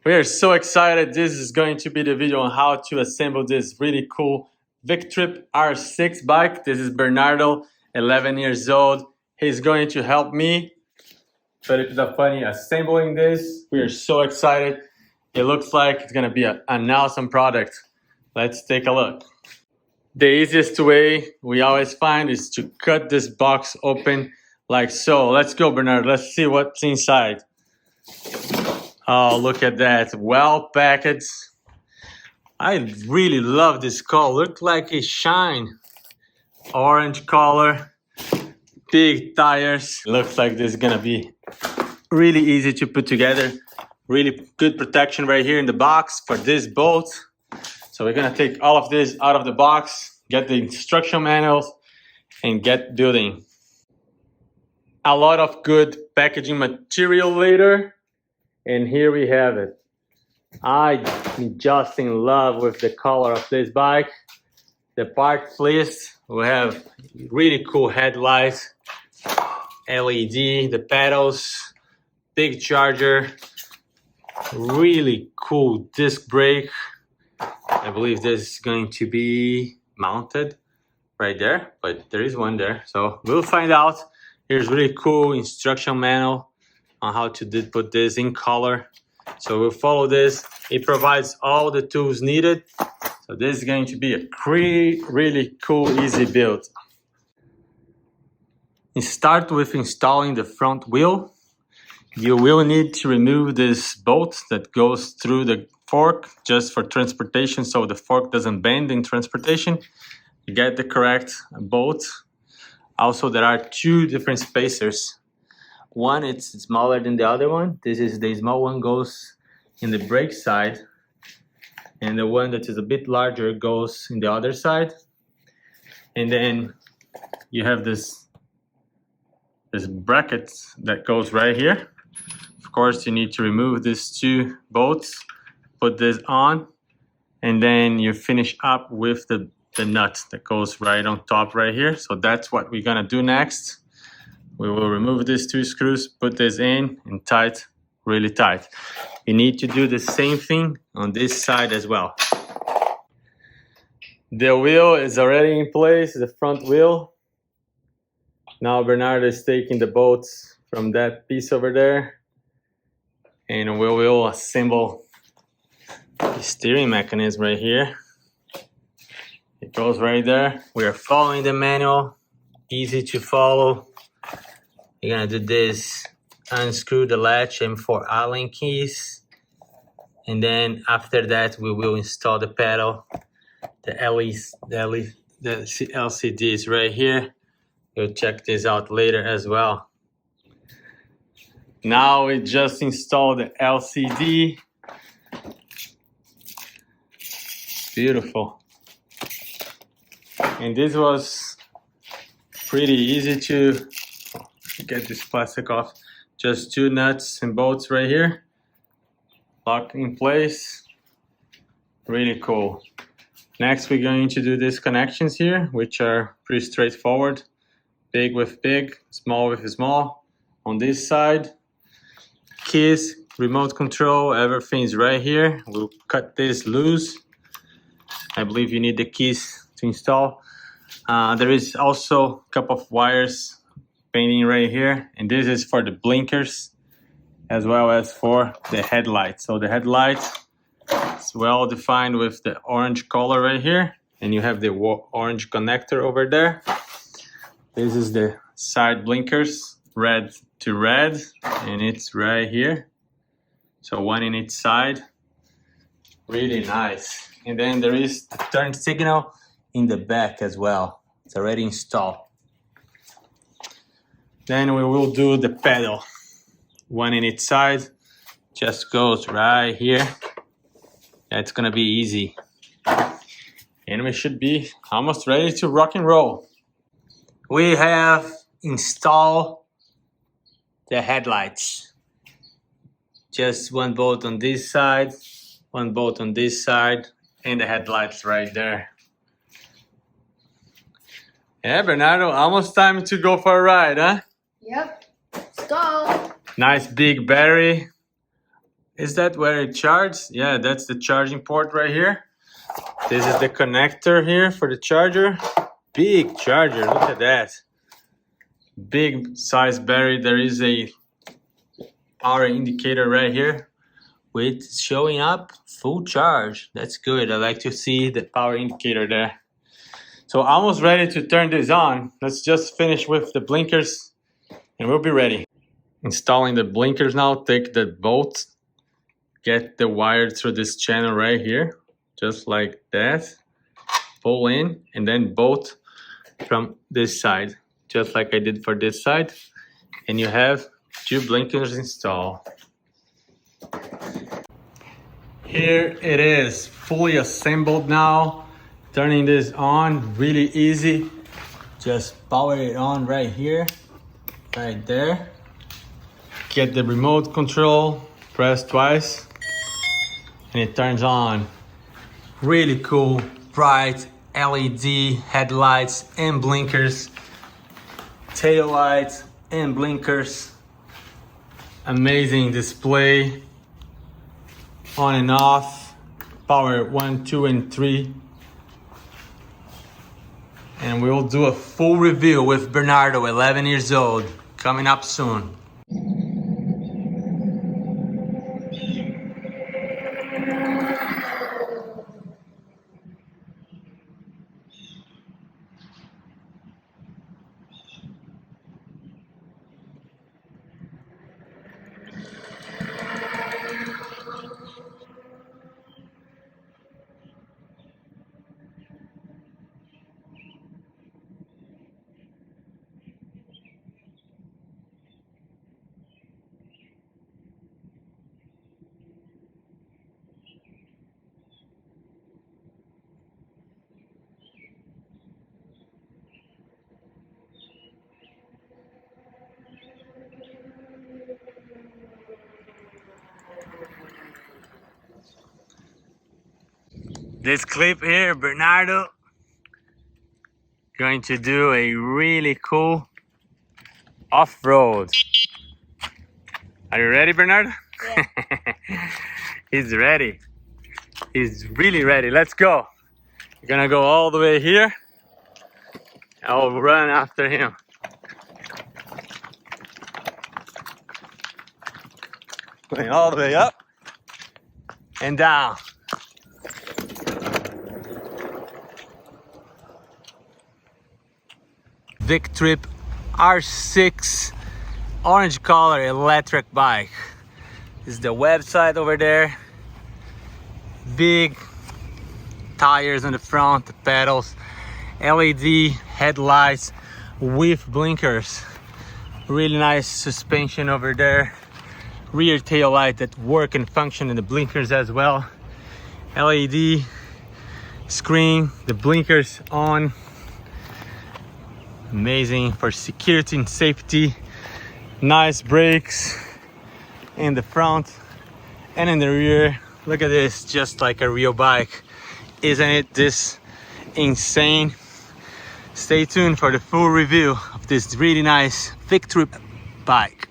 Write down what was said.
We are so excited. This is going to be the video on how to assemble this really cool VICTRIP R6 bike. This is Bernardo, 11 years old. He's going to help me, Felipe da Funny, assembling this. We are so excited. It looks like it's going to be an awesome product. Let's take a look. The easiest way we always find is to cut this box open like so. Let's go, Bernardo. Let's see what's inside. Oh, look at that. Well packaged. I really love this color. Look like it shine. Orange color. Big tires. Looks like this is gonna be really easy to put together. Really good protection right here in the box for this bolt. So we're gonna take all of this out of the box, get the instruction manuals, and get building. A lot of good packaging material later. And here we have it. I'm just in love with the color of this bike. The part list, we have really cool headlights, LED, the pedals, big charger, really cool disc brake. I believe this is going to be mounted right there, but there is one there. So we'll find out. Here's really cool instruction manual on how to put this in color. So we'll follow this. It provides all the tools needed. So this is going to be a really cool, easy build. You start with installing the front wheel. You will need to remove this bolt that goes through the fork just for transportation, so the fork doesn't bend in transportation. You get the correct bolt. Also, there are two different spacers. One, it's smaller than the other one. This is the small one goes in the brake side, and the one that is a bit larger goes in the other side. And then you have this bracket that goes right here. Of course, you need to remove these two bolts, put this on, and then you finish up with the nut that goes right on top right here. So that's what we're gonna do next. We will remove these two screws, put this in and tight, really tight. You need to do the same thing on this side as well. The wheel is already in place, the front wheel. Now Bernardo is taking the bolts from that piece over there, and we will assemble the steering mechanism right here. It goes right there. We are following the manual, easy to follow. You're gonna do this, unscrew the latch and 4 Allen keys. And then after that, we will install the pedal. The LCD is right here. We'll check this out later as well. Now we just installed the LCD. Beautiful. And this was pretty easy to get this plastic off. Just 2 nuts and bolts right here, locked in place. Really cool. Next, we're going to do these connections here, which are pretty straightforward. Big with big, small with small. On this side, keys, remote control, everything's right here. We'll cut this loose. I believe you need the keys to install. There is also a couple of wires painting right here, and this is for the blinkers as well as for the headlights. So the headlights is well defined with the orange color right here, and you have the orange connector over there. This is the side blinkers, red to red, and it's right here. So one in each side. Really nice. And then there is the turn signal in the back as well. It's already installed. Then we will do the pedal. One in each side, just goes right here. That's gonna be easy. And we should be almost ready to rock and roll. We have installed the headlights. Just 1 bolt on this side, 1 bolt on this side, and the headlights right there. Yeah, Bernardo, almost time to go for a ride, huh? Yep, let's go. Nice big battery. Is that where it charges? Yeah, that's the charging port right here. This is the connector here for the charger. Big charger, look at that. Big size battery. There is a power indicator right here with showing up full charge. That's good. I like to see the power indicator there. So almost ready to turn this on. Let's just finish with the blinkers and we'll be ready. Installing the blinkers now. Take the bolt, get the wire through this channel right here, just like that. Pull in and then bolt from this side, just like I did for this side. And you have 2 blinkers installed. Here it is, fully assembled now. Turning this on, really easy. Just power it on right here, right there. Get the remote control, press twice, and it turns on. Really cool, bright LED headlights and blinkers, tail lights and blinkers. Amazing display, on and off, power 1, 2, and 3. And we will do a full review with Bernardo, 11 years old, coming up soon. This clip here, Bernardo going to do a really cool off-road. Are you ready, Bernardo? Yeah. He's ready. He's really ready. Let's go. We're gonna go all the way here. I'll run after him. Going all the way up and down. VICTRIP R6 orange color electric bike. This is the website over there. Big tires on the front, the pedals, LED headlights with blinkers. Really nice suspension over there. Rear tail light that work and function in the blinkers as well. LED screen, the blinkers on. Amazing for security and safety. Nice brakes in the front and in the rear. Look at this, just like a real bike. Isn't it this insane? Stay tuned for the full review of this really nice VICTRIP bike.